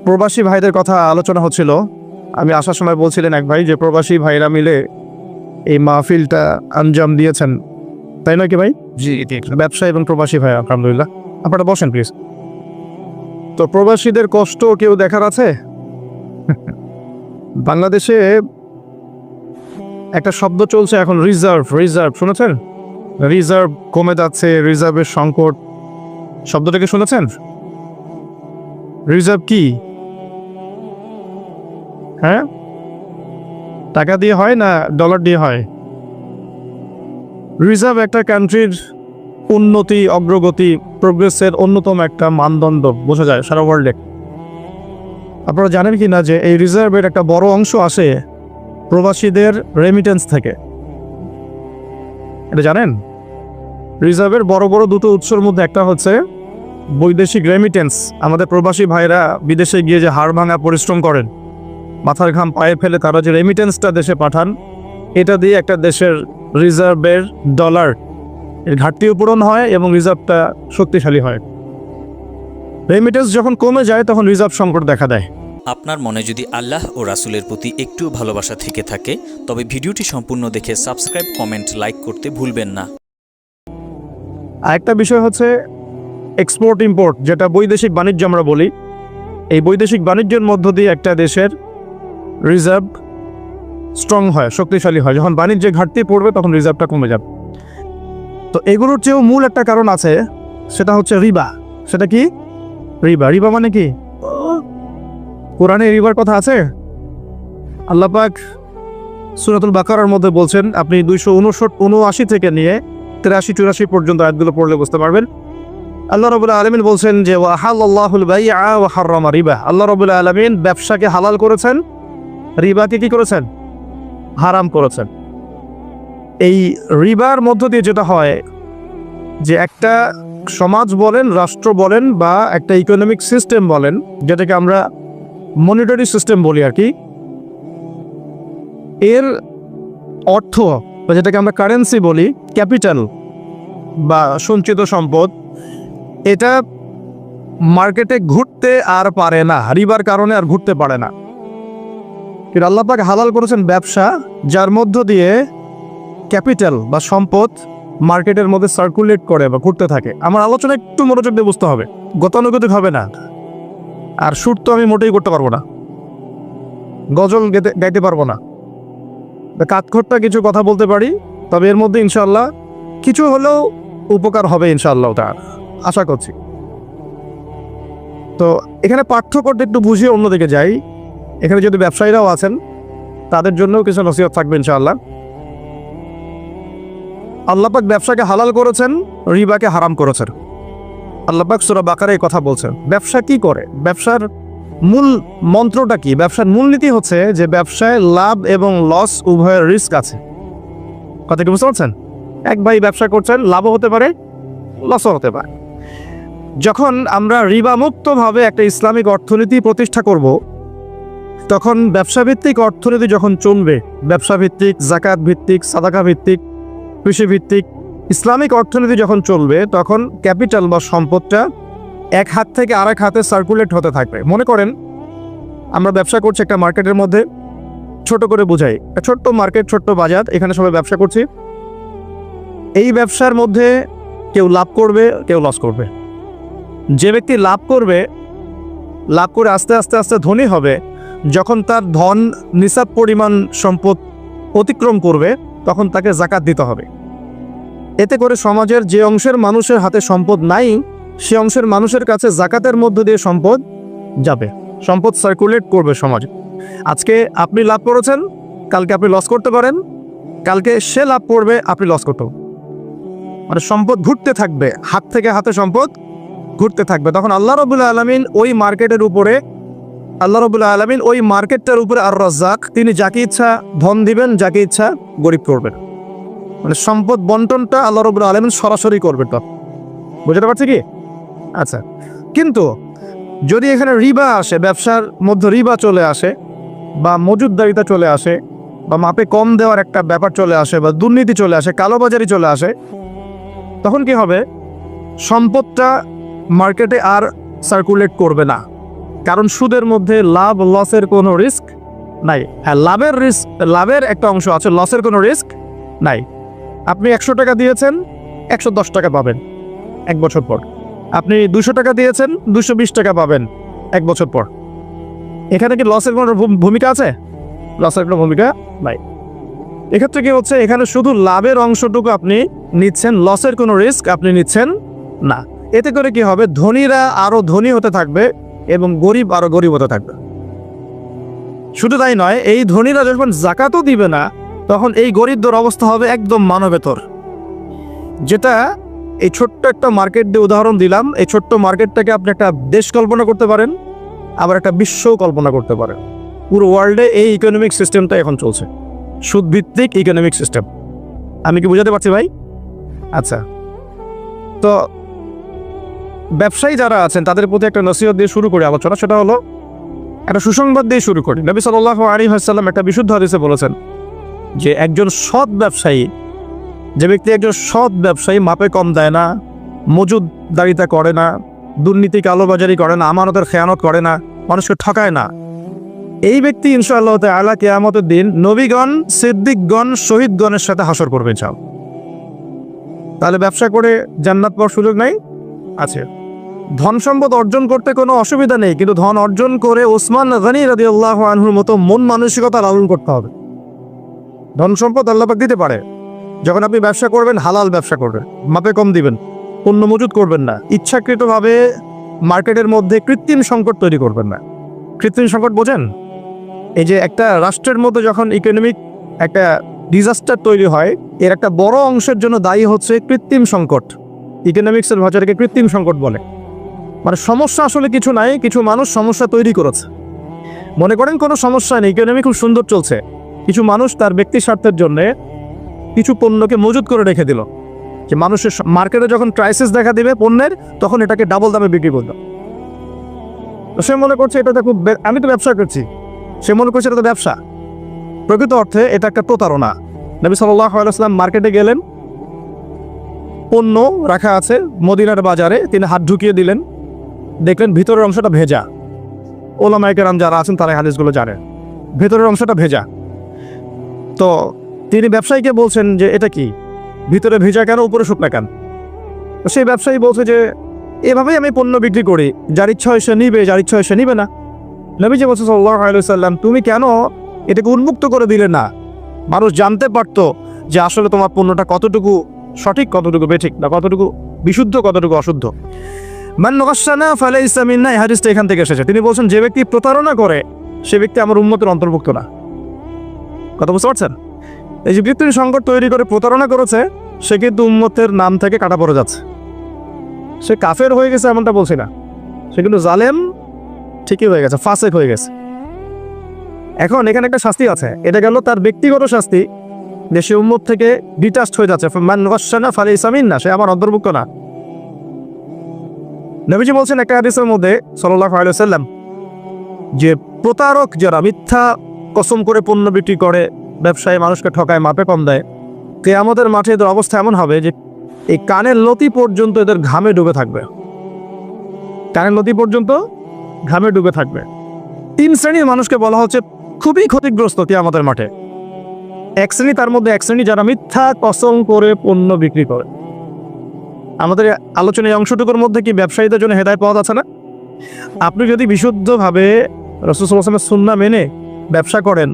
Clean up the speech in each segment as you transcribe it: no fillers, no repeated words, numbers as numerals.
প্রবাসী ভাইদের কথা আলোচনা হচ্ছিল। আমি আসার সময় বলছিলেন এক ভাই যে প্রবাসী ভাইরা মিলে এই মাহফিলটা আঞ্জাম দিয়েছেন, তাই নয় কি ভাই? জি, ব্যবসা এবং প্রবাসী ভাই, আলহামদুলিল্লাহ। আপনারা বসেন প্লিজ। তো প্রবাসীদের কষ্ট কেউ দেখার আছে? বাংলাদেশে একটা শব্দ চলছে এখন, রিজার্ভ। শুনেছেন? রিজার্ভ কমে যাচ্ছে, রিজার্ভের সংকট, শব্দটাকে শুনেছেন? রিজার্ভ কি? হ্যাঁ, টাকা দিয়ে হয় না ডলার দিয়ে হয়? রিজার্ভ একটা কান্ট্রির উন্নতি, অগ্রগতি, প্রোগ্রেসের অন্যতম একটা মানদণ্ড বোঝা যায় সারা ওয়ার্ল্ডে। আপনারা জানেন কি না যে এই রিজার্ভের একটা বড় অংশ আসে প্রবাসীদের রেমিটেন্স থেকে? এটা জানেন? রিজার্ভের বড় বড় দুটো উৎসের মধ্যে একটা হচ্ছে বৈদেশিক রেমিটেন্স। আমাদের প্রবাসী ভাইরা বিদেশে গিয়ে যে হাড় ভাঙা পরিশ্রম করেন, মাথার ঘাম পায়ে ফেলে তারা যে রেমিটেন্সটা দেশে পাঠান, এটা দিয়ে একটা দেশের রিজার্ভের ডলার এর ঘাটতিও পূরণ হয় এবং রিজার্ভটা শক্তিশালী হয়। রেমিটেন্স যখন কমে যায় তখন রিজার্ভ সংকট দেখা দেয়। আপনার মনে যদি আল্লাহ ও রাসূলের প্রতি একটু ভালোবাসা থেকে থাকে তবে ভিডিওটি সম্পূর্ণ দেখে সাবস্ক্রাইব, কমেন্ট, লাইক করতে ভুলবেন না। আরেকটা বিষয় হচ্ছে এক্সপোর্ট ইম্পোর্ট, যেটা বৈদেশিক বাণিজ্য আমরা বলি। এই বৈদেশিক বাণিজ্যের মধ্য দিয়ে একটা দেশের রিজার্ভ স্ট্রং হয়, শক্তিশালী হয়। যখন বাণিজ্যে ঘাটতি পড়বে তখন রিজার্ভটা কমে যাবে। তো এগুলোর চেয়েও মূল একটা কারণ আছে, সেটা হচ্ছে রিবা। সেটা কি? রিবা মানে কি? কোরআনে রিবার কথা আছে। আল্লাহ পাক সূরাতুল বাকারার মধ্যে বলছেন, আপনি 279 থেকে নিয়ে 83-84 পর্যন্ত আয়াতগুলো পড়লে বুঝতে পারবেন। আল্লাহ রাব্বুল আলামিন বলছেন যে ওয়াহাল্লাল্লাহুল বাইআ ওয়া হাররামা রিবা। আল্লাহ রাব্বুল আলামিন ব্যবসাকে হালাল করেছেন, রিবাকে কি করেছেন? হারাম করেছেন। এই রিবার মধ্য দিয়ে যেটা হয় যে একটা সমাজ বলেন, রাষ্ট্র বলেন, বা একটা ইকোনমিক সিস্টেম বলেন, যেটাকে আমরা মনিটারি সিস্টেম বলি আর কি, এর অর্থ বা যেটাকে আমরা কারেন্সি বলি, ক্যাপিটাল বা সঞ্চিত সম্পদ, এটা মার্কেটে ঘুরতে আর পারে না, রিবার কারণে আর ঘুরতে পারে না। কিন্তু আল্লাহ পাক হালাল করেছেন ব্যবসা, যার মধ্য দিয়ে ক্যাপিটাল বা সম্পদ মার্কেটের মধ্যে সার্কুলেট করে বা ঘুরতে থাকে। আমার আলোচনা একটু মনোযোগ দিয়ে বুঝতে হবে, গতানুগতিক হবে না। আর সুর তো আমি মোটেই করতে পারবো না, গজল গাইতে পারবো না, কাঠখোট্টা কিছু কথা বলতে পারি, তবে এর মধ্যে ইনশাআল্লাহ কিছু হলেও উপকার হবে ইনশাআল্লাহ, তার আশা করছি। তো এখানে পার্থক্যটা একটু বুঝিয়ে অন্যদিকে যাই। এখানে যদি ব্যবসায়ীরাও আছেন তাদের জন্যও কিছু নসিহত থাকবে ইনশাআল্লাহ। আল্লাহ পাক ব্যবসাকে হালাল করেছেন, রিবাকে হারাম করেছেন। আল্লাহ পাক সূরা বাকারায় কথা বলছেন। ব্যবসা কি করে? ব্যবসার মূল মন্ত্রটা কি? ব্যবসার মূলনীতি হচ্ছে যে ব্যবসায় লাভ এবং লস উভয়ের রিস্ক আছে। কথা কি বুঝতে পারছেন? এক ভাই ব্যবসা করছেন, লাভও হতে পারে, লসও হতে পারে। যখন আমরা রিবামুক্তভাবে একটা ইসলামিক অর্থনীতি প্রতিষ্ঠা করব, তখন ব্যবসাভিত্তিক অর্থনীতি যখন চলবে, ব্যবসাভিত্তিক, জাকাত ভিত্তিক, সাদাকা ভিত্তিক, কৃষি ভিত্তিক ইসলামিক অর্থনীতি যখন চলবে, তখন ক্যাপিটাল বা সম্পদটা এক হাত থেকে আরেক হাতে সার্কুলেট হতে থাকবে। মনে করেন আমরা ব্যবসা করছি একটা মার্কেটের মধ্যে, ছোট করে বোঝাই, ছোট্ট মার্কেট, ছোট্ট বাজার, এখানে সবাই ব্যবসা করছি। এই ব্যবসার মধ্যে কেউ লাভ করবে, কেউ লস করবে। যে ব্যক্তি লাভ করে আস্তে আস্তে আস্তে ধনী হবে, যখন তার ধন নিসাব পরিমাণ সম্পদ অতিক্রম করবে, তখন তাকে জাকাত দিতে হবে। এতে করে সমাজের যে অংশের মানুষের হাতে সম্পদ নাই, সে অংশের মানুষের কাছে জাকাতের মধ্য দিয়ে সম্পদ যাবে, সম্পদ সার্কুলেট করবে সমাজে। আজকে আপনি লাভ করেছেন, কালকে আপনি লস করতে পারেন, কালকে সে লাভ করবে, আপনি লস করতে পারেন। মানে সম্পদ ঘুরতে থাকবে, হাত থেকে হাতে সম্পদ ঘুরতে থাকবে। তখন আল্লাহ রাব্বুল আলামিন ওই মার্কেটটার উপরে আর রাজ্জাক, তিনি যাকে ইচ্ছা ধন দিবেন, যাকে ইচ্ছা গরিব করবেন। মানে সম্পদ বন্টনটা আল্লাহ রাব্বুল আলামিন সরাসরি করবেন। তো বুঝতে পারছি কি? আচ্ছা, কিন্তু যদি এখানে রিবা আসে, ব্যবসার মধ্যে রিবা চলে আসে, বা মজুদদারিতা চলে আসে, বা মাপে কম দেওয়ার একটা ব্যাপার চলে আসে, বা দুর্নীতি চলে আসে, কালোবাজারি চলে আসে, তখন কি হবে? সম্পদটা মার্কেটে আর সার্কুলেট করবে না, কারণ সুদের মধ্যে লাভ লসের কোনো রিস্ক নাই। হ্যাঁ, লাভের একটা অংশ আছে, লসের কোনো রিস্ক নাই। আপনি 100 টাকা দিয়েছেন, 110 টাকা পাবেন 1 বছর পর। আপনি 200 টাকা দিয়েছেন, 220 টাকা পাবেন 1 বছর পর। এখানে কি লসের কোনো ভূমিকা আছে? লসের কোনো ভূমিকা নাই। এক্ষেত্রে কি হচ্ছে, এখানে শুধু লাভের অংশটুকু আপনি নিচ্ছেন, লসের কোনো রিস্ক আপনি নিচ্ছেন না। এতে করে কি হবে, ধনীরা আরো ধনী হতে থাকবে এবং গরিব আরো গরিব হতে থাকবে। শুধু তাই নয়, এই ধনীরা যখন জাকাতও দিবে না, তখন এই গরিবদের অবস্থা হবে একদম মানবেতর। যেটা এই ছোট্ট একটা মার্কেট দিয়ে উদাহরণ দিলাম, এই ছোট্ট মার্কেটটাকে আপনি একটা দেশ কল্পনা করতে পারেন, আবার একটা বিশ্বও কল্পনা করতে পারেন। পুরো ওয়ার্ল্ডে এই ইকোনমিক সিস্টেমটা এখন চলছে, সুদভিত্তিক ইকোনমিক সিস্টেম। আমি কি বুঝাতে পারছি ভাই? আচ্ছা, তো ব্যবসায়ী যারা আছেন তাদের প্রতি একটা নসিহত দিয়ে শুরু করি আলোচনা। সেটা হলো, একটা সুসংবাদ দিয়ে শুরু করি। নবী সাল্লাল্লাহু আলাইহি ওয়াসাল্লাম একটা বিশুদ্ধ হাদিসে বলেছেন যে একজন সৎ ব্যবসায়ী, যে ব্যক্তি একজন সৎ ব্যবসায়ী, মাপে কম দেয় না, মজুদদারিতা করে না, দুর্নীতি কালোবাজারি করে না, আমানতের খেয়ানত করে না, মানুষকে ঠকায় না, এই ব্যক্তি ইনশাআল্লাহ তাআলা কিয়ামতের দিন নবীগণ, সিদ্দিকগণ, শহীদগণের সাথে হাসর করবে ইনশাআল্লাহ। তাহলে ব্যবসা করে জান্নাত পাওয়ার সুযোগ নাই? আছে। ধন সম্পদ অর্জন করতে কোনো অসুবিধা নেই, কিন্তু ধন অর্জন করে ওসমান গনি রাদিয়াল্লাহু আনহুর মতো মন মানসিকতা লালন করতে হবে। ধন সম্পদ আল্লাহ পাক দিতে পারে। যখন আপনি ব্যবসা করবেন, হালাল ব্যবসা করবেন, মাপে কম দিবেন, পণ্য মজুদ করবেন না, ইচ্ছাকৃতভাবে মার্কেটের মধ্যে কৃত্রিম সংকট তৈরি করবেন না। কৃত্রিম সংকট বোঝেন? এই যে একটা রাষ্ট্রের মধ্যে যখন ইকোনমিক একটা ডিজাস্টার তৈরি হয়, এর একটা বড় অংশের জন্য দায়ী হচ্ছে কৃত্রিম সংকট। ইকোনমিক্সের ভাষাটাকে কৃত্রিম সংকট বলে। মানে সমস্যা আসলে কিছু নাই, কিছু মানুষ সমস্যা তৈরি করেছে। মনে করেন কোনো সমস্যা নেই, ইকোনমি খুব সুন্দর চলছে, কিছু মানুষ তার ব্যক্তি স্বার্থের জন্য কিছু পণ্যকে মজুত করে রেখে দিল, যে মানুষের মার্কেটে যখন ক্রাইসিস দেখা দিবে পণ্যের, তখন এটাকে ডাবল দামে বিক্রি করল। সে মনে করছে এটাতে খুব, আমি তো ব্যবসা করছি, সে মনে করছে এটা তো ব্যবসা। প্রকৃত অর্থে এটা একটা প্রতারণা। নবী সাল্লাল্লাহু আলাইহি ওয়াসাল্লাম মার্কেটে গেলেন, পণ্য রাখা আছে মদিনার বাজারে, তিনি হাত ঢুকিয়ে দিলেন, দেখলেন ভিতরের অংশটা ভেজা। ওলামায়ে কেরাম যারা আছেন তারা হাদিসগুলো জানেন, ভেতরের অংশটা ভেজা। তো তিনি ব্যবসায়ীকে বলছেন যে এটা কি, ভিতরে ভেজা কেন, উপরে শুকনা কেন? তো সেই ব্যবসায়ী বলছে যে এভাবেই আমি পণ্য বিক্রি করি, যার ইচ্ছা হয় সে নিবে, যার ইচ্ছা হয় সে নিবে না। নবীজি বলছেন সাল্লাল্লাহু আলাইহি ওয়াসাল্লাম, তুমি কেন এটাকে উন্মুক্ত করে দিলে না? মানুষ জানতে পারতো যে আসলে তোমার পণ্যটা কতটুকু সঠিক, কতটুকু বেঠিক, না কতটুকু বিশুদ্ধ, কতটুকু অশুদ্ধ। মান গাশশানা ফালাইসা মিন্না, এই হাদিসটা এখান থেকে এসেছে। তিনি বলছেন যে ব্যক্তি প্রতারণা করে সে ব্যক্তি আমার উম্মতের অন্তর্ভুক্ত না। কথা বুঝতে পারছেন? এই যে ব্যক্তি সংকট তৈরি করে প্রতারণা করেছে, সে কিন্তু উম্মতের নাম থেকে কাটা পড়ে যাচ্ছে। সে কাফের হয়ে গেছে এমনটা বলছি না, সে কিন্তু জালেম ঠিকই হয়ে গেছে, ফাসেক হয়ে গেছে। এখন এখানে একটা শাস্তি আছে, এটা গেল তার ব্যক্তিগত শাস্তি, যে সে উম্মত থেকে ডিটাচড হয়ে যাচ্ছে। মান গাশশানা ফালাইসা মিন্না, সে আমার অন্তর্ভুক্ত না। নবীজি বলছেন একটা হাদিসের মধ্যে সাল্লাল্লাহু আলাইহি ওয়াসাল্লাম, যে প্রতারক যারা মিথ্যা কসম করে পণ্য বিক্রি করে, ব্যবসায়ী মানুষকে ঠকায়, মাপে কম দেয়, কিয়ামতের মাঠে এদের অবস্থা এমন হবে যে এই কানের লতি পর্যন্ত এদের ঘামে ডুবে থাকবে। কানের লতি পর্যন্ত ঘামে ডুবে থাকবে। 3 শ্রেণীর মানুষকে বলা হচ্ছে খুবই ক্ষতিগ্রস্ত কিয়ামতের মাঠে। এক শ্রেণী, তার মধ্যে এক শ্রেণী যারা মিথ্যা কসম করে পণ্য বিক্রি করে। আমাদের আলোচনার এই অংশটুকুর মধ্যে কি ব্যবসায়ীদের জন্য হেদায়েত পাওয়া যাচ্ছে না? আপনি যদি বিশুদ্ধভাবে রাসূল সাল্লাল্লাহু আলাইহি ওয়াসাল্লামের সুন্নাহ মেনে ব্যবসা করেন,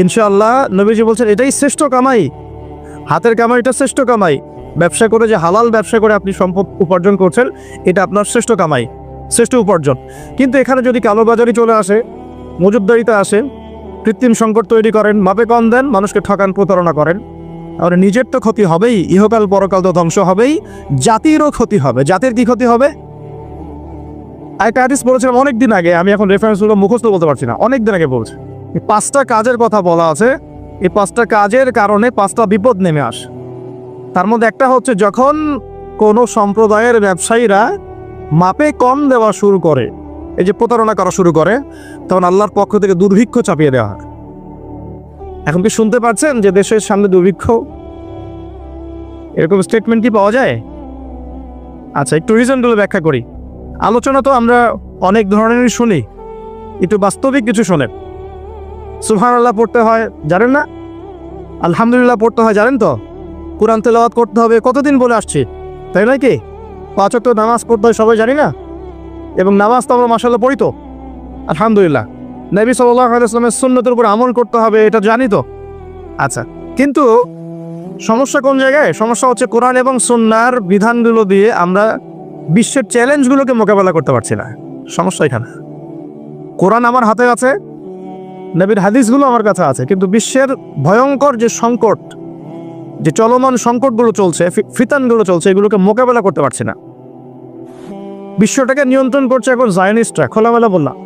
ইনশাআল্লাহ নবীজি বলছেন এটাই শ্রেষ্ঠ কামাই, হাতের কামাইটা শ্রেষ্ঠ কামাই। ব্যবসা করে, যে হালাল ব্যবসা করে আপনি সম্পদ উপার্জন করছেন, এটা আপনার শ্রেষ্ঠ কামাই, শ্রেষ্ঠ উপার্জন। কিন্তু এখানে যদি কালোবাজারি চলে আসে, মজুদদারিতা আসে, কৃত্রিম সংকট তৈরি করেন, মাপে কম দেন, মানুষকে ঠকান, প্রতারণা করেন, আর নিজের তো ক্ষতি হবেই, ইহকাল পরকাল তো ধ্বংস হবেই, জাতিরও ক্ষতি হবে। জাতির কি ক্ষতি হবে? একটা হাদিস পড়েছিলাম অনেকদিন আগে, আমি এখন রেফারেন্সগুলো মুখস্থ বলতে পারছি না, অনেকদিন আগে বলছি। এই 5টা কাজের কথা বলা আছে, এই 5টা কাজের কারণে 5টা বিপদ নেমে আসে। তার মধ্যে একটা হচ্ছে, যখন কোনো সম্প্রদায়ের ব্যবসায়ীরা মাপে কম দেওয়া শুরু করে, এই যে প্রতারণা করা শুরু করে, তখন আল্লাহর পক্ষ থেকে দুর্ভিক্ষ চাপিয়ে দেওয়া হয়। এখন কি শুনতে পাচ্ছেন যে দেশের সামনে দুর্ভিক্ষ? এরকম স্টেটমেন্ট কি পাওয়া যায়? আচ্ছা, একটু রিজনগুলো ব্যাখ্যা করি। আলোচনা তো আমরা অনেক ধরনেরই শুনি, একটু বাস্তবিক কিছু শোনেন। সুবহানাল্লাহ পড়তে হয় জানেন না? আলহামদুলিল্লাহ পড়তে হয় জানেন তো? কোরআন তেলাওয়াত করতে হবে কতদিন বলে আসছি, তাই নয় কি? 5 ওয়াক্ত নামাজ পড়তে হয় সবাই জানি না? এবং নামাজ তো আমরা মাশাআল্লাহ পড়ি তো, আলহামদুলিল্লাহ। নবী সাল্লাল্লাহু আলাইহি ওয়াসাল্লামের সুন্নতের উপর আমল করতে হবে, এটা জানি তো। আচ্ছা, কিন্তু সমস্যা কোন জায়গায়? সমস্যা হচ্ছে কোরআন এবং সুন্নাহর বিধানগুলো দিয়ে আমরা বিশ্বের চ্যালেঞ্জগুলোকে মোকাবেলা করতে পারছি না। সমস্যা এখানে। কোরআন আমার হাতে আছে, নবীর হাদিসগুলো আমার কাছে আছে, কিন্তু বিশ্বের ভয়ঙ্কর যে সংকট, যে চলমান সংকটগুলো চলছে, ফিতানগুলো চলছে, এগুলোকে মোকাবেলা করতে পারছি না। বিশ্বটাকে নিয়ন্ত্রণ করছে এখন জায়নিস্টরা, খোলামেলা বললাম।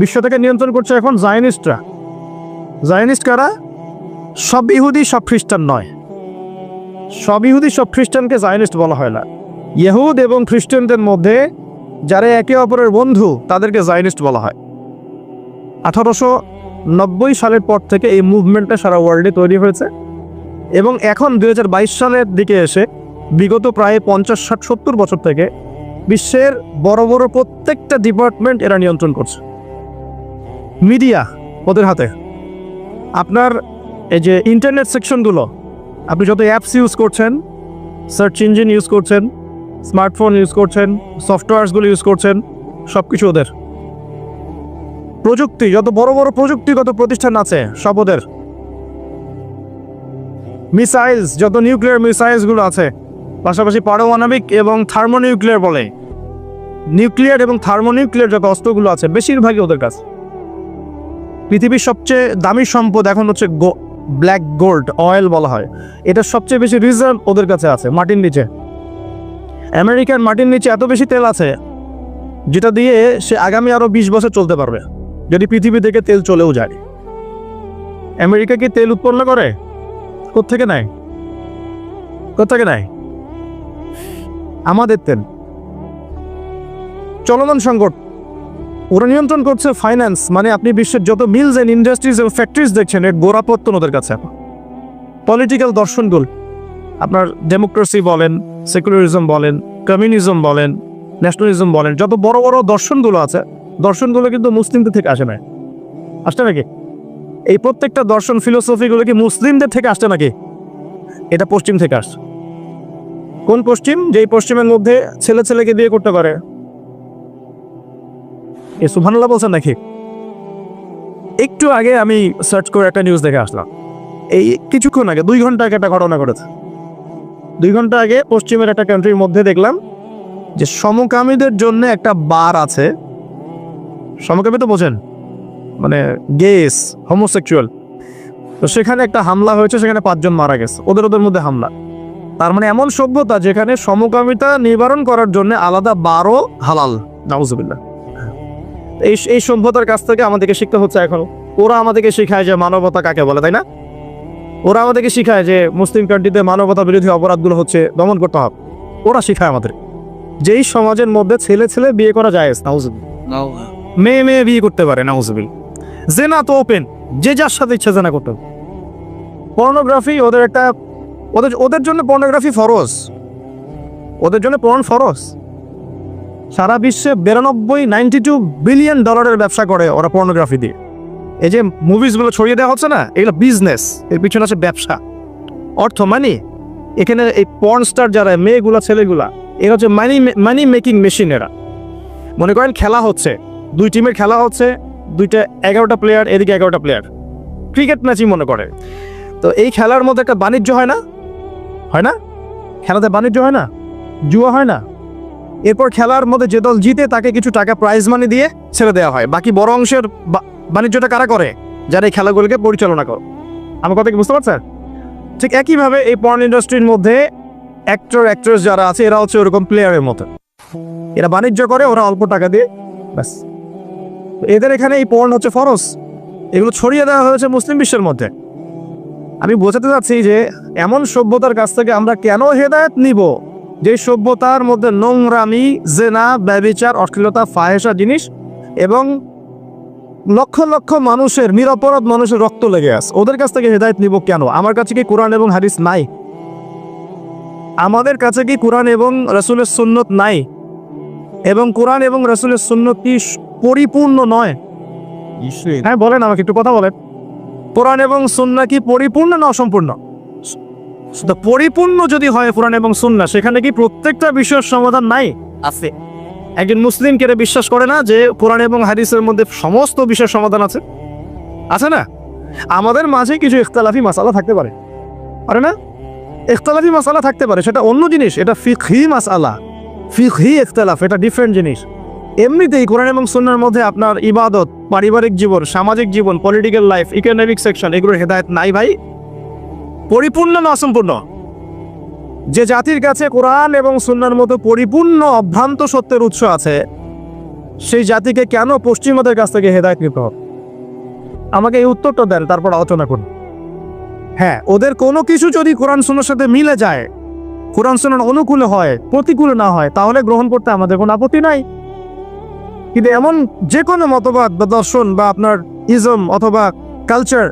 বিশ্বটাকে নিয়ন্ত্রণ করছে এখন জায়নিস্টরা। জায়নিস্ট কারা? সব ইহুদি সব খ্রিস্টান নয়, সব ইহুদি সব খ্রিস্টানকে জায়নিস্ট বলা হয় না। ইহুদ এবং খ্রিস্টানদের মধ্যে যারা একে অপরের বন্ধু তাদেরকে জায়নিস্ট বলা হয়। 1890 সালের পর থেকে এই মুভমেন্টটা সারা ওয়ার্ল্ডে তৈরি হয়েছে এবং এখন 2022 সালের দিকে এসে বিগত প্রায় 50, 60, 70 বছর থেকে বিশ্বের বড় বড় প্রত্যেকটা ডিপার্টমেন্ট এরা নিয়ন্ত্রণ করছে। মিডিয়া ওদের হাতে। আপনার এই যে ইন্টারনেট সেকশনগুলো, আপনি যত অ্যাপস ইউজ করছেন, সার্চ ইঞ্জিন ইউজ করছেন, স্মার্টফোন ইউজ করছেন, সফটওয়্যারসগুলো ইউজ করছেন, সব কিছু ওদের। প্রযুক্তি, যত বড় বড় প্রযুক্তিগত প্রতিষ্ঠান আছে সব ওদের। মিসাইলস, যত নিউক্লিয়ার মিসাইলসগুলো আছে, পাশাপাশি পারমাণবিক এবং থার্মোনিউক্লিয়ার বলে, নিউক্লিয়ার এবং থার্মোনিউক্লিয়ার যত অস্ত্রগুলো আছে বেশিরভাগই ওদের কাছে। পৃথিবীর সবচেয়ে দামি সম্পদ এখন হচ্ছে ব্ল্যাক গোল্ড, অয়েল বলা হয়। এটার সবচেয়ে বেশি রিজার্ভ ওদের কাছে আছে মাটির নিচে। আমেরিকার মাটির নিচে এত বেশি তেল আছে যেটা দিয়ে সে আগামী আরো 20 বছর চলতে পারবে যদি পৃথিবী থেকে তেল চলেও যায়। আমেরিকা কি তেল উৎপন্ন করে? কোত্থেকে নেয়? কোত্থেকে নেয়? আমাদের তেল। চলমান সংকট, ওরা নিয়ন্ত্রণ করছে ফাইন্যান্স। মানে আপনি বিশ্বের যত মিলস এন্ড ইন্ডাস্ট্রিজ এবং ফ্যাক্টরিজ দেখছেন, এর গোড়াপত্তন ওদের কাছে। পলিটিক্যাল দর্শনগুলো, আপনার ডেমোক্রেসি বলেন, সেকুলারিজম বলেন, কমিউনিজম বলেন, ন্যাশনালিজম বলেন, যত বড় বড় দর্শনগুলো আছে, দর্শনগুলো কিন্তু মুসলিমদের থেকে আসে না। আসছে নাকি? এই প্রত্যেকটা দর্শন, ফিলোসফিগুলো কি মুসলিমদের থেকে আসছে নাকি? এটা পশ্চিম থেকে আসছে। কোন পশ্চিম? যেই পশ্চিমের মধ্যে ছেলে ছেলেকে বিয়ে করতে পারে। এ সুবহানাল্লাহ বলছেন নাকি? একটু আগে আমি সার্চ করে একটা নিউজ দেখে আসলাম। এই কিছুক্ষণ আগে, 2 ঘন্টা আগে একটা ঘটনা ঘটেছে। 2 ঘন্টা আগে পশ্চিমের একটা কান্ট্রির মধ্যে দেখলাম যে সমকামীদের জন্য একটা বার আছে। সমকামী তো বোঝেন, মানে গেস, হোমোসেক্সুয়াল। তো সেখানে একটা হামলা হয়েছে, সেখানে 5 জন মারা গেছে, ওদের মধ্যে হামলা। তার মানে এমন সভ্যতা যেখানে সমকামিতা নিবারণ করার জন্য আলাদা বারও হালাল। নাউজুবিল্লাহ। এই সভ্যতার কাছ থেকে আমাদেরকে শিখতে হচ্ছে এখন। ওরা আমাদেরকে শেখায় যে মানবতা কাকে বলে, তাই না? ওরা আমাদেরকে শিখায় যে মুসলিম কান্ট্রিতে মানবতা বিরোধী অপরাধগুলো হচ্ছে দমন করতে হবে। ওরা শিখায় আমাদের যেই সমাজের মধ্যে ছেলে ছেলে বিয়ে করা যায়, নাউজুবিল্লাহ, মেয়ে মেয়ে বিয়ে করতে পারে, নাউজুবিল্লাহ। জেনা তো ওপেন, যে যার সাথে ইচ্ছা জেনা করতে হবে। পর্নোগ্রাফি ওদের জন্য পর্নোগ্রাফি ফরজ। ওদের জন্য পর্ন ফরজ। সারা বিশ্বে 92 বিলিয়ন ডলারের ব্যবসা করে ওরা পর্নোগ্রাফি দিয়ে। এই যে মুভিসগুলো ছড়িয়ে দেওয়া হচ্ছে না, এগুলো বিজনেস, এর পিছনে আছে ব্যবসা, অর্থ, মানি। এখানে এই পর্ন স্টার যারা মেয়েগুলা, ছেলেগুলা, এরা হচ্ছে মানি মেকিং মেশিন। এরা মনে করেন খেলা হচ্ছে, 2 টিমের খেলা হচ্ছে, 11টা প্লেয়ার, এদিকে 11টা প্লেয়ার, ক্রিকেট ম্যাচই মনে করে। তো এই খেলার মধ্যে একটা বাণিজ্য হয় না? হয় না? খেলাতে বাণিজ্য হয় না? জুয়া হয় না? এরপর খেলার মধ্যে যে দল জিতে তাকে কিছু টাকা প্রাইজ মানি দিয়ে ছেড়ে দেওয়া হয়। বাকি বড় অংশের বাণিজ্যটা কারা করে? যারা এই খেলাগুলোকে পরিচালনা করে। আমার কথা কি বুঝতে পারছেন? ঠিক একইভাবে এই পর্ন ইন্ডাস্ট্রির মধ্যে অ্যাক্টর অ্যাক্ট্রেস যারা আছে, এরা হচ্ছে ওরকম প্লেয়ারের মতো। এরা বাণিজ্য করে, ওরা অল্প টাকা দিয়ে, ব্যাস। এদের এখানে এই পর্ন হচ্ছে ফরজ। এগুলো ছড়িয়ে দেওয়া হয়েছে মুসলিম বিশ্বের মধ্যে। আমি বোঝাতে চাচ্ছি যে এমন সভ্যতার কাছ থেকে আমরা কেন হেদায়েত নিব যে সভ্যতার মধ্যে নোংরামি, জেনা, ব্যভিচার, অশ্লীলতা, ফাহেসা জিনিস এবং লক্ষ লক্ষ মানুষের, নিরপরাধ মানুষের রক্ত লেগে আছে। ওদের কাছ থেকে হেদায়েত নিব কেন? আমার কাছে কি কোরআন এবং হাদিস নাই? আমাদের কাছে কি কোরআন এবং রাসূলের সুন্নত নাই? এবং কোরআন এবং রাসূলের সুন্নাত কি পরিপূর্ণ নয়? হ্যাঁ বলেন, আমাকে একটু কথা বলেন। কোরআন এবং সুন্নাহ কি পরিপূর্ণ না অসম্পূর্ণ? তো পরিপূর্ণ যদি হয় কোরআন এবং সুন্নাহ, সেখানে কি প্রত্যেকটা বিষয়ের সমাধান নাই? আছে। একজন মুসলিম কে বিশ্বাস করে না যে কোরআন এবং হাদিসের মধ্যে সমস্ত বিষয়ের সমাধান আছে? আছে না? আমাদের মাঝে কিছু ইখতিলাফি মাসালা থাকতে পারে, পারে না? ইখতিলাফি মাসালা থাকতে পারে, সেটা অন্য জিনিস। এটা ফিকহি মাসালা, ফিকহি ইখতিলাফ, এটা ডিফারেন্ট জিনিস। এমনিতেই কোরআন এবং সুন্নাহর মধ্যে আপনার ইবাদত, পারিবারিক জীবন, সামাজিক জীবন, পলিটিক্যাল লাইফ, ইকোনমিক সেকশন, এগুলোর হেদায়েত নাই ভাই। পরিপূর্ণ না অসম্পূর্ণ? যে জাতির কাছে কোরআন এবং সুন্নাহর মতো পরিপূর্ণ অভ্রান্ত সত্যের উৎস আছে, সেই জাতিকে কেন পশ্চিমাদের কাছ থেকে হেদায়েত নিতে হবে? আমাকে এই উত্তরটা দেন, তারপর আলোচনা করুন। হ্যাঁ, ওদের কোনো কিছু যদি কোরআন সুন্নাহর সাথে মিলে যায়, কোরআন সুন্নাহর অনুকূলে হয়, প্রতিকূলে না হয়, তাহলে গ্রহণ করতে আমাদের কোনো আপত্তি নাই। কিন্তু এমন যে কোনো মতবাদ বা দর্শন বা আপনার ইজম অথবা কালচার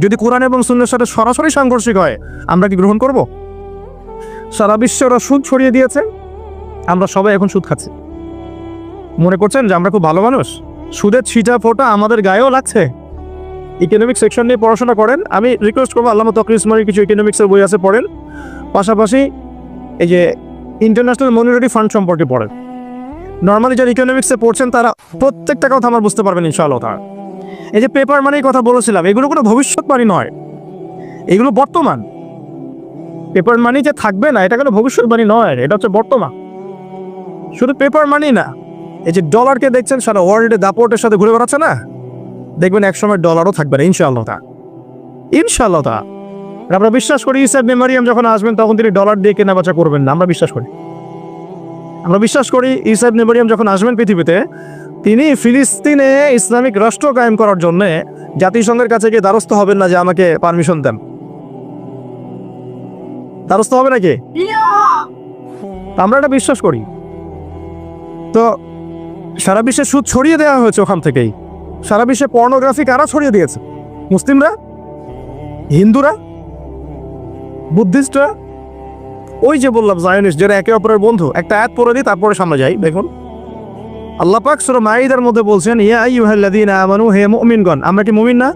যদি কোরআন এবং সুন্নাহর সাথে সরাসরি সাংঘর্ষিক হয়, আমরা কি গ্রহণ করব? সারা বিশ্বে ওরা সুদ ছড়িয়ে দিয়েছে, আমরা সবাই এখন সুদ খাচ্ছি। মনে করছেন যে আমরা খুব ভালো মানুষ? সুদের ছিটা ফোঁটা আমাদের গায়েও লাগছে। ইকোনমিক সেকশন নিয়ে পড়াশোনা করেন, আমি রিকোয়েস্ট করবো আল্লামা তকী ইসমাইলের কিছু ইকোনমিক্সের বই আছে, পড়েন। পাশাপাশি এই যে ইন্টারন্যাশনাল মনিটারি ফান্ড সম্পর্কে পড়েন। নর্মালি যারা ইকোনমিক্সে পড়ছেন তারা প্রত্যেকটা কথা আমার বুঝতে পারবেন ইনশাআল্লাহ তাআলা। এই যে পেপার মানির কথা বলেছিলাম, এগুলো কোনো ভবিষ্যৎবাণী নয়, এগুলো বর্তমান। পেপার মানি যে থাকবে না, এটা কোনো ভবিষ্যৎবাণী নয়, এটা হচ্ছে বর্তমান। শুধু পেপার মানি না, এই যে ডলারকে দেখছেন সারা ওয়ার্ল্ডে দাপটের সাথে ঘুরে বেড়াচ্ছে না, দেখবেন একসময় ডলারও থাকবে না ইনশাআল্লাহ তাআলা। ইনশাআল্লাহ তাআলা আমরা বিশ্বাস করি ঈসা ইবনে মারইয়াম যখন আসবেন তখন তিনি ডলার দিয়ে কেনাবেচা করবেন না, আমরা বিশ্বাস করি। আমরা বিশ্বাস করি ঈসা ইবনে মারইয়াম যখন আসবেন পৃথিবীতে, তিনি ফিলিস্তিনে ইসলামিক রাষ্ট্র কায়েম করার জন্য জাতিসংঘের কাছে গিয়ে দ্বারস্থ হবেন না যে আমাকে পারমিশন দেন। দ্বারস্থ হবে নাকি? আমরা এটা বিশ্বাস করি। তো সারা বিশ্বে সুদ ছড়িয়ে দেওয়া হয়েছে ওখান থেকেই। সারা বিশ্বে পর্নোগ্রাফি কারা ছড়িয়ে দিয়েছে? মুসলিমরা, হিন্দুরা, বুদ্ধিস্টরা। ওই যে বললাম জায়নিস্ট, যারা একে অপরের বন্ধু। একটা আয়াত পড়ে দিই, তারপরে সামনে যাই। দেখুন আল্লাহ পাক সূরা মাইদার মধ্যে বলছেন, ইয়া আইয়ুহাল্লাযীনা আমানু, হে মুমিনগণ। আমরা কি মুমিন না?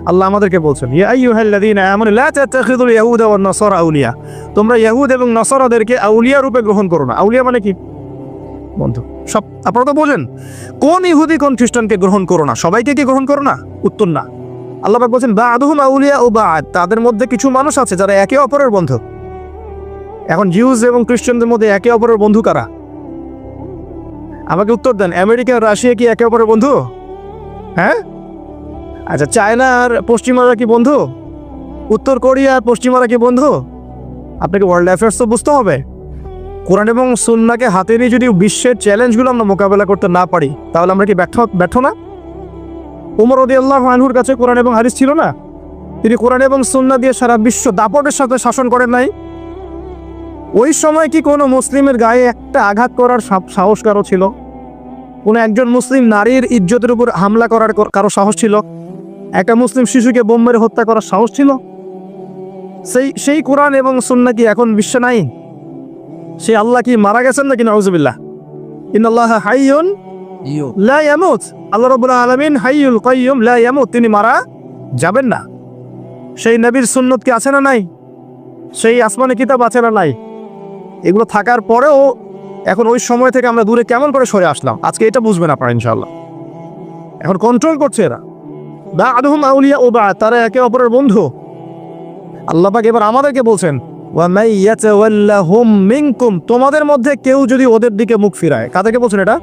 আল্লাহ আমাদেরকে বলছেন, ইয়া আইয়ুহাল্লাযীনা আমানু লা তাত্তাখিযুল ইয়াহুদা ওয়ান নাসারা আউলিয়া, তোমরা ইহুদ এবং নাসারাদেরকে আউলিয়া রূপে গ্রহণ করো না। আউলিয়া মানে কি? বন্ধু। সব আপনারা তো বোঝেন। কোন ইহুদি কোন খ্রিস্টানকে গ্রহণ করো না? সবাইকে কি গ্রহণ করো না? উত্তর না। আল্লাহ পাক বলছেন বা'দুহুম আউলিয়া ও বা'দ, তাদের মধ্যে কিছু মানুষ আছে যারা একে অপরের বন্ধু। এখন জিউস এবং খ্রিস্টানদের মধ্যে একে অপরের বন্ধু কারা? আমাকে উত্তর দেন। আমেরিকা রাশিয়া কি একে অপরের বন্ধু? হ্যাঁ। আচ্ছা, চায়না আর পশ্চিমারা কি বন্ধু? উত্তর কোরিয়া আর পশ্চিমারা কি বন্ধু? আপনাকে ওয়ার্ল্ড অ্যাফেয়ার্স তো বুঝতে হবে। কোরআন এবং সুন্নাহকে হাতে নিয়ে যদি বিশ্বের চ্যালেঞ্জগুলো আমরা মোকাবেলা করতে না পারি, তাহলে আমরা কি ব্যর্থ না? ওমর রাদিয়াল্লাহু আনহুর কাছে কোরআন এবং হাদিস ছিল না? তিনি কোরআন এবং সুন্নাহ দিয়ে সারা বিশ্ব দাপটের সাথে শাসন করেন নাই? ওই সময় কি কোনো মুসলিমের গায়ে একটা আঘাত করার সাহস কারো ছিল? কোনো একজন মুসলিম নারীর ইজ্জতের উপর হামলা করার কারো সাহস ছিল? একটা মুসলিম শিশুকে বোম মেরে হত্যা করার সাহস ছিল? সেই কোরআন এবং সুন্নাহ কি এখন বিশ্বে নাই? সেই আল্লাহ কি মারা গেছেন নাকি? নাউযুবিল্লাহ। ইন্নাল্লাহা হাইয়ুন লা ইয়ামুত, আল্লাহ রাব্বুল আলামিন হাইয়ুল কাইয়ুম লা ইয়ামুত, তিনি মারা যাবেন না। সেই নবীর সুন্নাত কি আছে না নাই? সেই আসমানি কিতাব আছে না নাই? এগুলো থাকার পরেও এখন ওই সময় থেকে আমরা দূরে কেমন করে সরে আসলাম, আজকে এটা বুঝবেন আপনারা ইনশাআল্লাহ। এখন কন্ট্রোল করছে এরা। বা'দুহুম আউলিয়া ও বা'দ, তারা একে অপরের বন্ধু। আল্লাহ পাক এবার আমাদেরকে বলছেন, ওয়া মাই ইয়াতাওয়াল্লাহুম মিনকুম, তোমাদের মধ্যে কেউ যদি ওদের দিকে মুখ ফিরায়। কাদেরকে বলছেন এটা?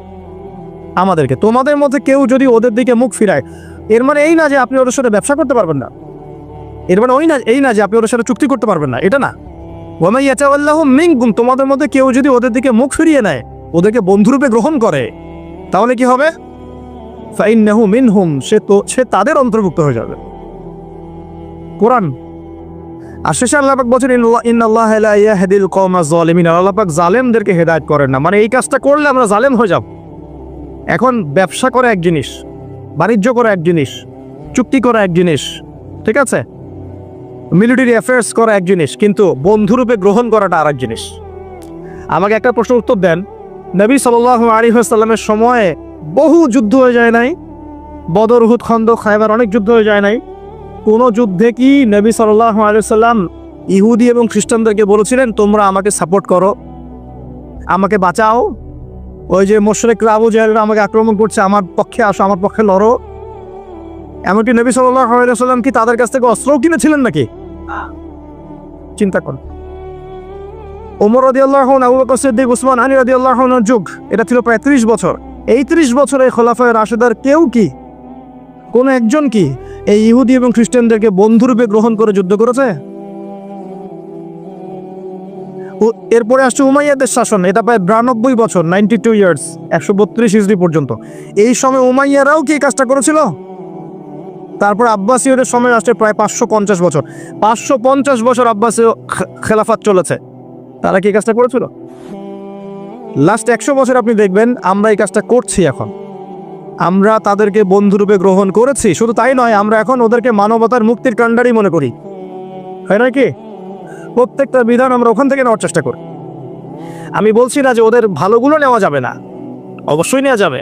আমাদেরকে। তোমাদের মধ্যে কেউ যদি ওদের দিকে মুখ ফিরায়, এর মানে এই না যে আপনি ওদের সাথে ব্যবসা করতে পারবেন না। এর মানে এই না যে আপনি ওদের সাথে চুক্তি করতে পারবেন না, এটা না। ওয়া মাই ইয়াতাওয়াল্লাহুম মিনকুম, তোমাদের মধ্যে কেউ যদি ওদের দিকে মুখ ফিরিয়ে নেয়, ওদেরকে বন্ধুরূপে গ্রহণ করে, তাহলে কি হবে? ফাইন্নাহু মিনহুম, সে তাদের অন্তর্ভুক্ত হয়ে যাবে। কোরআন। আর শেষে আল্লাহ পাক বলেন, ইন্নাল্লাহা লা ইয়াহদিল কওমাজ যালিমিন, আল্লাহ পাক জালেমদেরকে হেদায়েত করেন না। মানে এই কাজটা করলে আমরা জালেম হয়ে যাব। এখন ব্যবসা করা এক জিনিস, বাণিজ্য করা এক জিনিস, চুক্তি করা এক জিনিস, ঠিক আছে, মিলিটারি অ্যাফেয়ার্স করা এক জিনিস, কিন্তু বন্ধুরূপে গ্রহণ করাটা আর এক জিনিস। আমাকে একটা প্রশ্ন উত্তর দেন, নবী সাল্লাল্লাহু আলাইহি ওয়াসাল্লামের সময়ে বহু যুদ্ধ হয়ে যায় নাই? বদর, উহুদ, খন্দক, খায়বার অনেক যুদ্ধ হয়ে যায় নাই? কোনো যুদ্ধে কি নবী সাল্লাল্লাহু আলাইহি ওয়াসাল্লাম ইহুদি এবং খ্রিস্টানদেরকে বলেছিলেন তোমরা আমাকে সাপোর্ট করো, আমাকে বাঁচাও, ওই যে মুশরিকরা আবু জাহেলরা আমাকে আক্রমণ করছে, আমার পক্ষে আসো, আমার পক্ষে লড়ো? এমনকি নবী সাল্লাল্লাহু আলাইহি ওয়াসাল্লাম কি তাদের কাছ থেকে অস্ত্রও কিনেছিলেন নাকি? চিন্তা করুন। ওমর রাদিয়াল্লাহু আনহু, আবু বকর সিদ্দিক, উসমান আলী রাদিয়াল্লাহু আনহুর যুগ, এটা ছিল প্রায় 30 বছর। এই 30 বছরে খোলাফায়ে রাশেদার কেউ কি, কোন একজন কি এই ইহুদি এবং খ্রিস্টানদেরকে বন্ধুরূপে গ্রহণ করে যুদ্ধ করেছে? এরপরে আসছে উমাইয়াদের শাসন, এটা প্রায় 92 বছর, 92 ইয়ার্স, 132 হিজরি পর্যন্ত। এই সময় উমাইয়ারাও কি এই কাজটা করেছিল? তারপর আব্বাসীয়দের সময় আসছে প্রায় 550 বছর। 550 বছর আব্বাসীয় খেলাফত চলেছে, তারা কি এই কাজটা করেছিল? লাস্ট 100 বছর আপনি দেখবেন আমরা এই কাজটা করছি। এখন আমরা তাদেরকে বন্ধুরূপে গ্রহণ করেছি, শুধু তাই নয়, আমরা এখন ওদেরকে মানবতার মুক্তির কাণ্ডারি মনে করি, হয় না কি? প্রত্যেকটা বিধান আমরা ওখান থেকে নেওয়ার চেষ্টা করি। আমি বলছি না যে ওদের ভালোগুলো নেওয়া যাবে না, অবশ্যই নেওয়া যাবে।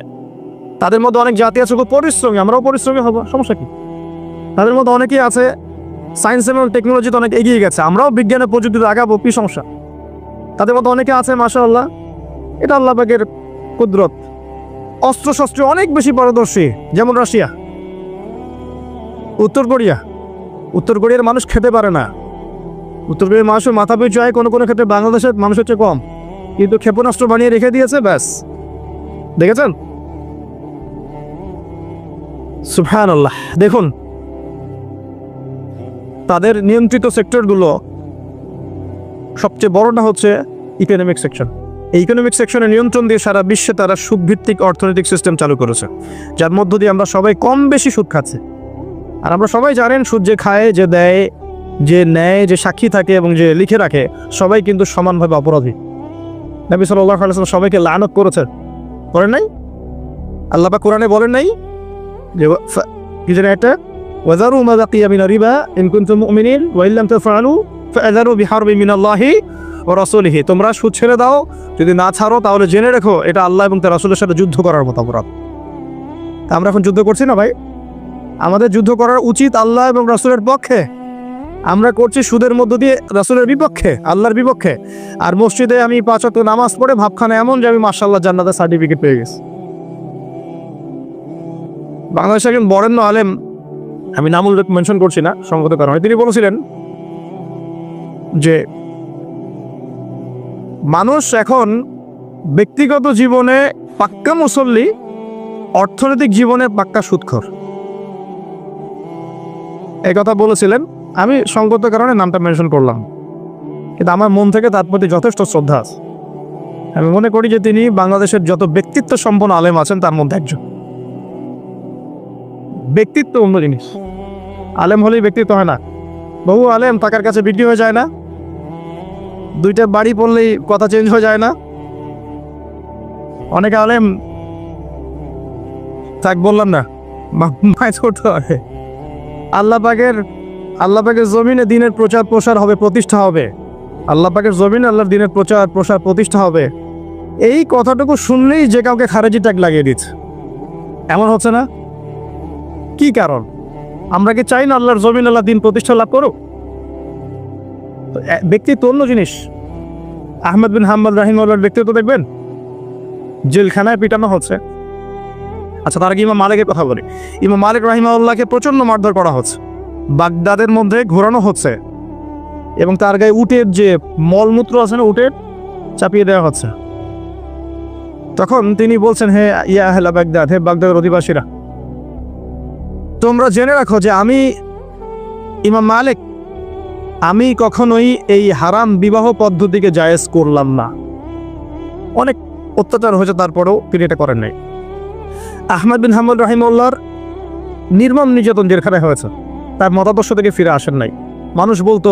তাদের মধ্যে অনেক জাতি আছে খুব পরিশ্রমী, আমরাও পরিশ্রমী হব, সমস্যা কি? তাদের মধ্যে অনেকেই আছে সায়েন্স এবং টেকনোলজিতে অনেক এগিয়ে গেছে, আমরাও বিজ্ঞানের প্রযুক্তিতে আগাবো, কি সমস্যা? তাদের মধ্যে অনেকে আছে মাশাআল্লাহ, এটা আল্লাহ পাকের কুদরত, অস্ত্রশস্ত্রে অনেক বেশি পারদর্শী, যেমন রাশিয়া, উত্তর কোরিয়া। উত্তর কোরিয়ার মানুষ খেতে পারে না, উত্তর কোরিয়ার মানুষের মাথা পিছু আয় কোনো কোনো ক্ষেত্রে বাংলাদেশের মানুষের চেয়ে কম, কিন্তু ক্ষেপণাস্ত্র বানিয়ে রেখে দিয়েছে, ব্যাস। দেখেছেন? সুবহানাল্লাহ। দেখুন তাদের নিয়ন্ত্রিত সেক্টরগুলো, সবচেয়ে বড়টা হচ্ছে ইকোনমিক সেকশন। এই ইকোনমিক সেকশনের নিয়ন্ত্রণ দিয়ে সারা বিশ্বে তারা সুদভিত্তিক অর্থনৈতিক সিস্টেম চালু করেছে, যার মধ্য দিয়ে আমরা সবাই কম বেশি সুদ খাচ্ছি। আর আমরা সবাই জানেন সুদ যে খায়, যে দেয়, যে নেয়, যে সাক্ষী থাকে এবং যে লিখে রাখে, সবাই কিন্তু সমানভাবে অপরাধী। নবী সাল্লাল্লাহু আলাইহি ওয়াসাল্লাম সবাইকে লানত করেছেন, করেন নাই? আল্লাহ পাক কোরআনে বলেন নাই যে কি যেন একটা, ওয়াযারু মা বাকিয়া মিনার রিবা ইন কুনতুম মুমিনিন ওয়া ইল্লাম তাফআলু ফাআযারু বিহারবিন মিনাল্লাহি ওয়া রাসূলিহি। তোমরা সুদ ছেড়ে দাও, যদি না ছাড়ো তাহলে জেনে রেখো এটা আল্লাহ এবং তার রাসূলের সাথে যুদ্ধ করার মতো অপরাধ। আমরা এখন যুদ্ধ করছি না ভাই? আমাদের যুদ্ধ করার উচিত আল্লাহ এবং রাসূলের পক্ষে। আমরা করছি সুদের মধ্য দিয়ে রাসূলের বিপক্ষে, আল্লাহর বিপক্ষে। আর মসজিদে আমি 5 ওয়াক্ত নামাজ পড়ে ভাবখানা এমন যে আমি মাশাআল্লাহ জান্নাতের সার্টিফিকেট পেয়ে গেছি। বাংলাদেশের একজন বরেণ্য আলেম, আমি নাম উল্লেখ মেনশন করছি না সঙ্গত কারণে, তিনি বলেছিলেন যে মানুষ এখন ব্যক্তিগত জীবনে পাক্কা মুসল্লি, অর্থনৈতিক জীবনে পাক্কা সুদখোর। এই কথা বলেছিলেন, আমি সঙ্গত কারণে নামটা মেনশন করলাম, কিন্তু আমার মন থেকে তার প্রতি যথেষ্ট শ্রদ্ধা আছে। আমি মনে করি যে তিনি বাংলাদেশের যত ব্যক্তিত্ব সম্পন্ন আলেম আছেন তার মধ্যে একজন। ব্যক্তিত্ব অন্য জিনিস, আলেম হলেই ব্যক্তিত্ব হয় না। বহু আলেম টাকার কাছে বিক্রি হয়ে যায় না, 2টা বাড়ি পড়লেই কথা চেঞ্জ হয়ে যায় না। অনেক আলেম, থাক বললাম না, মাইজ করতে হবে। আল্লাহ পাকের জমিনে দিনের প্রচার প্রসার হবে, প্রতিষ্ঠা হবে। আল্লাহ পাকের জমিনে আল্লাহর দিনের প্রচার প্রসার প্রতিষ্ঠা হবে, এই কথাটুকু শুনলেই যে কাউকে খারেজি ট্যাগ লাগিয়ে দিচ্ছে। এমন হচ্ছে না? কি কারণ? আমরা কি চাই না আল্লাহর জমিন আল্লাহ দিন প্রতিষ্ঠা লাভ করুক? ব্যক্তিত্ব অন্য জিনিস। আহমদ বিন হাম্বল রাহিমাহুল্লাহর ব্যক্তিত্ব দেখবেন, জেলখানায় পিটানো হচ্ছে। আচ্ছা, তার আগে ইমাম মালিকের কথা বলি। ইমাম মালিক রাহিমাহুল্লাহকে প্রচণ্ড মারধর করা হচ্ছে, বাগদাদের মধ্যে ঘোরানো হচ্ছে এবং তার গায়ে উটের যে মলমূত্র আছে না, উটের চাপিয়ে দেওয়া হচ্ছে। তখন তিনি বলছেন, হে ইয়া আহলা বাগদাদ, হে বাগদাদের অধিবাসীরা, তোমরা জেনে রাখো যে আমি ইমাম মালিক, আমি কখনোই এই হারাম বিবাহ পদ্ধতিকে জায়েজ করলাম না। অনেক অত্যাচার হয়েছে, তারপরেও তিনি এটা করেন নাই। আহমদ বিন হাম্বল রাহিমাহুল্লাহর নির্মম নির্যাতন জেলখানায় হয়েছে, তার মতাদর্শ থেকে ফিরে আসেন নাই। মানুষ বলতো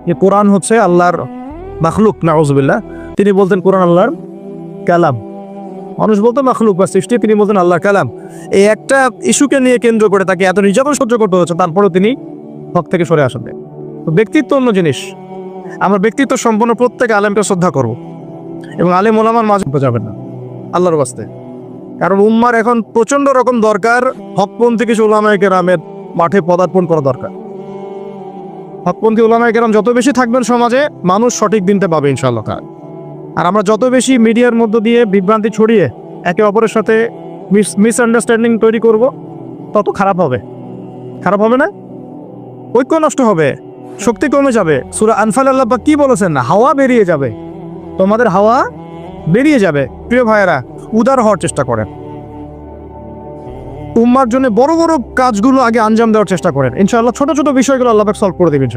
যে কোরআন হচ্ছে আল্লাহর মাখলুক, নাউযুবিল্লাহ। তিনি বলতেন কোরআন আল্লাহর কালাম। মানুষ বলতো মাখলুক বা সৃষ্টি, তিনি বলতেন আল্লাহর কালাম। এই একটা ইস্যুকে নিয়ে কেন্দ্র করে তাকে এত নির্যাতন সহ্য করতে হচ্ছে, তারপরেও তিনি হক থেকে সরে আসেন। ব্যক্তিত্ব অন্য জিনিস। আমরা ব্যক্তিত্ব সম্পন্ন প্রত্যেক আলেমকে শ্রদ্ধা করব এবং আলেম ওলামার মাঝে যাবেন না। আল্লাহর বাস্তে। কারণ উম্মার এখন প্রচণ্ড রকম দরকার হকপন্থী কিছু উলামায়ে কেরামের মাঠে পদার্পণ করা দরকার। হকপন্থী উলামায়ে কেরাম যত বেশি থাকবেন সমাজে, মানুষ সঠিক দিনটা পাবে ইনশাআল্লাহ। আর আমরা যত বেশি মিডিয়ার মধ্য দিয়ে বিভ্রান্তি ছড়িয়ে একে অপরের সাথে মিসআন্ডারস্ট্যান্ডিং তৈরি করব, তত খারাপ হবে। খারাপ হবে না? ঐক্য নষ্ট হবে, শক্তি কমে যাবে। সূরা আনফাল আল্লাহ পাক কি বলেছেন? হাওয়া বেরিয়ে যাবে, তোমাদের হাওয়া বেরিয়ে যাবে। প্রিয় ভাইয়েরা, উদার হওয়ার চেষ্টা করেন। উম্মার জন্য বড় বড় কাজগুলো আগে আঞ্জাম দেওয়ার চেষ্টা করেন। ইনশাআল্লাহ ছোট ছোট বিষয়গুলো আল্লাহ পাক সলভ করে দেবেন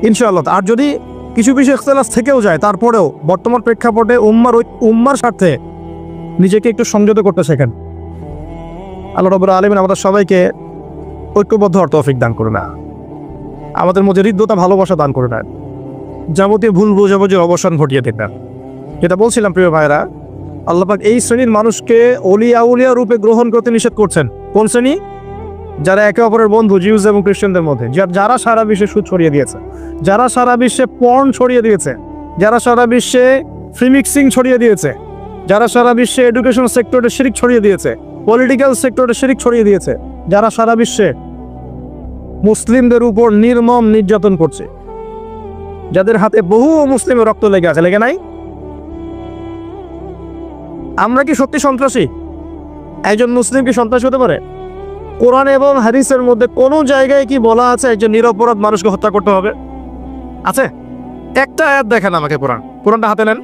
ইনশাআল্লাহ। আর যদি কিছু বিষয় ইখতিলাফ থেকেও যায়, তারপরেও বর্তমান প্রেক্ষাপটে উম্মার স্বার্থে নিজেকে একটু সংযত করতে শেখেন। আল্লাহ রাব্বুল আলামিন আমাদের সবাইকে ঐক্যবদ্ধ হওয়ার তৌফিক দান করুন, আমাদের মধ্যে হৃদ্যতা ভালোবাসা দান করে নেন, যাবতীয় ভুল বোঝাবুঝির অবসান ঘটিয়ে দেন। যেটা বলছিলাম প্রিয় ভাইরা, আল্লাহ পাক এই শ্রেণীর মানুষকে আউলিয়া রূপে গ্রহণ করতে নিষেধ করছেন। কোন শ্রেণী? যারা একে অপরের বন্ধু, জিউস এবং খ্রিস্টানদের মধ্যে, যারা সারা বিশ্বে সুদ ছড়িয়ে দিয়েছে, যারা সারা বিশ্বে পর্ন ছড়িয়ে দিয়েছে, যারা সারা বিশ্বে ফ্রি মিক্সিং ছড়িয়ে দিয়েছে, যারা সারা বিশ্বে এডুকেশন সেক্টরে শিরিক ছড়িয়ে দিয়েছে, পলিটিক্যাল সেক্টরে শিরিক ছড়িয়ে দিয়েছে, যারা সারা বিশ্বে মুসলিমদের উপর নির্মম নির্যাতন করছে, যাদের হাতে বহু মুসলিমের রক্ত লেগে আছে, লেগে নাই? আমরা কি সত্যি সন্ত্রাসী? একজন মুসলিম কি সন্ত্রাসী হতে পারে? কোরআন এবং হাদিসের মধ্যে কোনো জায়গায় কি বলা আছে একজন নিরপরাধ মানুষকে হত্যা করতে হবে? আছে? একটা আয়াত দেখেন আমাকে, কোরআনটা হাতে নেন,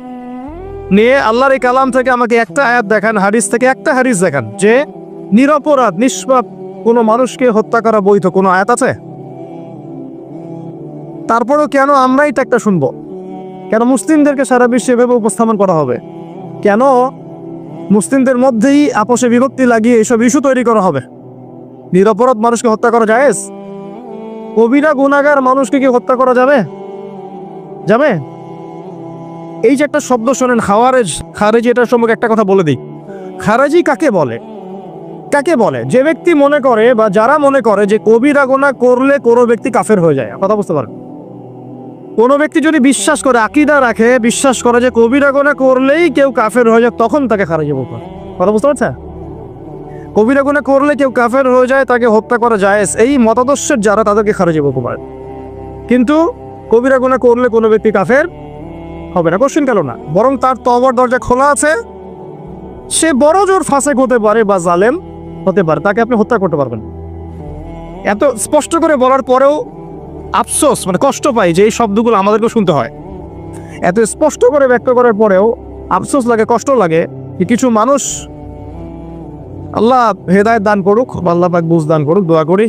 নিয়ে আল্লাহর এই কালাম থেকে আমাকে একটা আয়াত দেখান, হাদিস থেকে একটা হাদিস দেখান যে নিরপরাধ নিষ্পাপ কোনো মানুষকে হত্যা করা বৈধ। কোনো আয়াত আছে? তারপরেও কেন আমরাই একটা শুনবো? কেন মুসলিমদেরকে সারা বিশ্বে এভাবে উপস্থাপন করা হবে? কেন মুসলিমদের মধ্যেই আপোষে বিভক্তি লাগিয়ে এইসব ইস্যু তৈরি করা হবে? নিরপরাধ মানুষকে হত্যা করা জায়েজ? কবিরা গুনাহগার মানুষকে কি হত্যা করা যাবে? যাবে? এই যে একটা শব্দ শোনেন খারেজি, এটার সম্পর্কে একটা কথা বলে দিই। খারেজি কাকে বলে? কাকে বলে? যে ব্যক্তি মনে করে বা যারা মনে করে যে কবিরা গুনাহ করলে কোনো ব্যক্তি কাফের হয়ে যায়। কথা বুঝতে পারেন? কোনো ব্যক্তি যদি বিশ্বাস করে, আকীদা রাখে, বিশ্বাস করে যে কবিরা গুনাহ করলেই কেউ কাফের হয়ে যায়, তখন তাকে খারেজি বলতে হয়। কথা বুঝতে পারছেন? কবিরা গুনাহ করলে কেউ কাফের হয়ে যায়, তাকে হত্যা করা জায়েজ, এই মতাদর্শের যারা, তাদেরকে খারেজি বলতে পারে। কিন্তু কবিরা গুনাহ করলে কোনো ব্যক্তি কাফের হবে না, কোশ্চেন কেন না, বরং তার তওবার দরজা খোলা আছে। সে বড় জোর ফাসেক হতে পারে বা জালেম হতে পারে, তাকে আপনি হত্যা করতে পারবেন। এত স্পষ্ট করে বলার পরেও আফসোস, কষ্ট পাই যে এই শব্দগুলো আমাদেরকে শুনতে হয়। এত স্পষ্ট করে ব্যক্ত করার পরেও আফসোস লাগে, কষ্ট লাগে যে কিছু মানুষ, আল্লাহ হেদায়েত দান করুক, আল্লাহ পাক বুঝ দান করুক, দোয়া করি,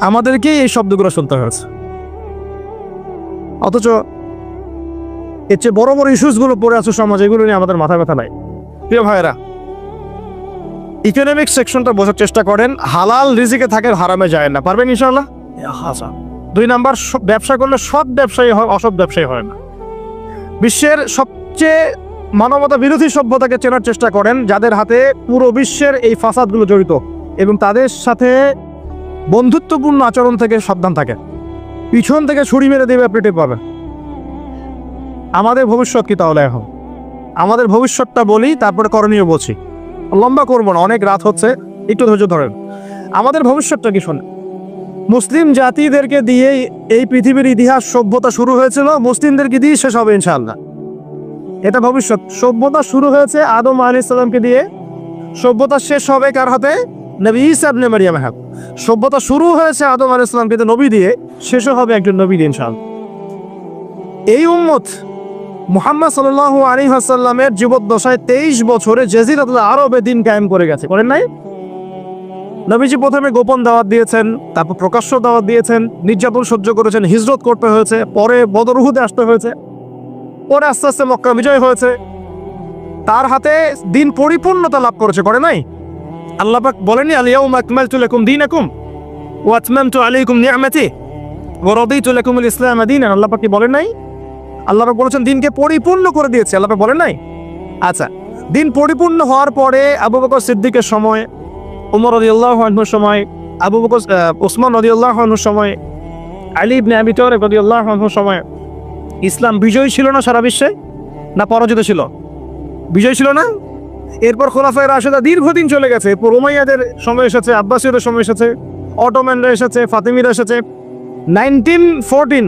আমাদেরকেই এই শব্দগুলো শুনতে হয়েছে। অথচ এর চেয়ে বড় বড় ইস্যুসগুলো পড়ে আছে সমাজে, এগুলো নিয়ে আমাদের মাথা ব্যথা নাই। প্রিয় ভাইয়েরা, ইকোনমিক সেকশনটা বোঝার চেষ্টা করেন। হালাল রিজিকে থাকে, হারামে যায় না। পারবেন ইনশাআল্লাহ? 2 নাম্বার, ব্যবসা করলে সৎ ব্যবসায়ী হয়, অসৎ ব্যবসায়ী হয় না। বিশ্বের সবচেয়ে মানবতা বিরোধী সভ্যতাকে চেনার চেষ্টা করেন, যাদের হাতে পুরো বিশ্বের এই ফাসাদগুলো জড়িত, এবং তাদের সাথে বন্ধুত্বপূর্ণ আচরণ থেকে সাবধান থাকে। পিছন থেকে ছুরি মেরে দেবে, আপনি টের পাবেন। আমাদের ভবিষ্যৎ কি তাহলে? এখন আমাদের ভবিষ্যৎটা বলি, তারপরে করণীয় বলছি। লম্বা করবো না, অনেক রাত হচ্ছে, একটু ধৈর্য ধরেন। আমাদের ভবিষ্যৎটা কি শোনেন। মুসলিম জাতিদেরকে দিয়ে এই পৃথিবীর ইতিহাস, সভ্যতা শুরু হয়েছিল, মুসলিমদেরকে দিয়ে শেষ হবে ইনশাআল্লাহ। এটা ভবিষ্যৎ। সভ্যতা শুরু হয়েছে আদম আলাইহিস সালামকে দিয়ে, সভ্যতা শেষ হবে কার হাতে? নবী ঈসা ইবনে মারইয়ামের হাতে। সভ্যতা শুরু হয়েছে আদম আলাইহিস সালামকে দিয়ে, নবী দিয়ে, শেষও হবে একজন নবী দিয়ে ইনশাআল্লাহ। এই উম্মত মুহাম্মদ সাল্লাল্লাহু আলাইহি ওয়াসাল্লামের জীবদ্দশায় 23 বছরে জাজিরাতুল আরবে দিন কায়েম করে গেছে, করেন নাই? নবীজি প্রথমে গোপন দাওয়াত দিয়েছেন, তারপর প্রকাশ্য দাওয়াত দিয়েছেন, নির্যাতন সহ্য করেছেন, হিজরত করতে হয়েছে, পরে বদর উহুদে আসতে হয়েছে, পরে আস্তে আস্তে মক্কা বিজয় হয়েছে। তার হাতে দিন পরিপূর্ণতা লাভ করেছে, করে নাই? আল্লাহ পাক বলেননি আল-ইয়াউমা আকমালতু লাকুম দীনাকুম ওয়া আতমামতু আলাইকুম নি'মাতি ওয়া রাদিতু লাকুমুল ইসলাম দীনান। আল্লাহ পাক কি বলেন নাই? আল্লাহ পাক বলেছেন দিনকে পরিপূর্ণ করে দিয়েছে, আল্লাহ পাক বলেন নাই? আচ্ছা, দিন পরিপূর্ণ হওয়ার পরে আবু বকর সিদ্দিকের সময়, ওমর রাদিয়াল্লাহু আনহুর সময়, ওসমান রাদিয়াল্লাহু আনহুর সময়, আলী ইবনে আবি তালিব রাদিয়াল্লাহু আনহুর সময় ইসলাম বিজয়ী ছিল না সারা বিশ্বে, না পরাজিত ছিল? বিজয় ছিল না? এরপর খোলাফায়ে রাশেদা দীর্ঘদিন চলে গেছে, এরপর উমাইয়াদের সময় এসেছে, আব্বাসীয়দের সময় এসেছে, অটোম্যানরা এসেছে, ফাতিমিরা এসেছে। 1914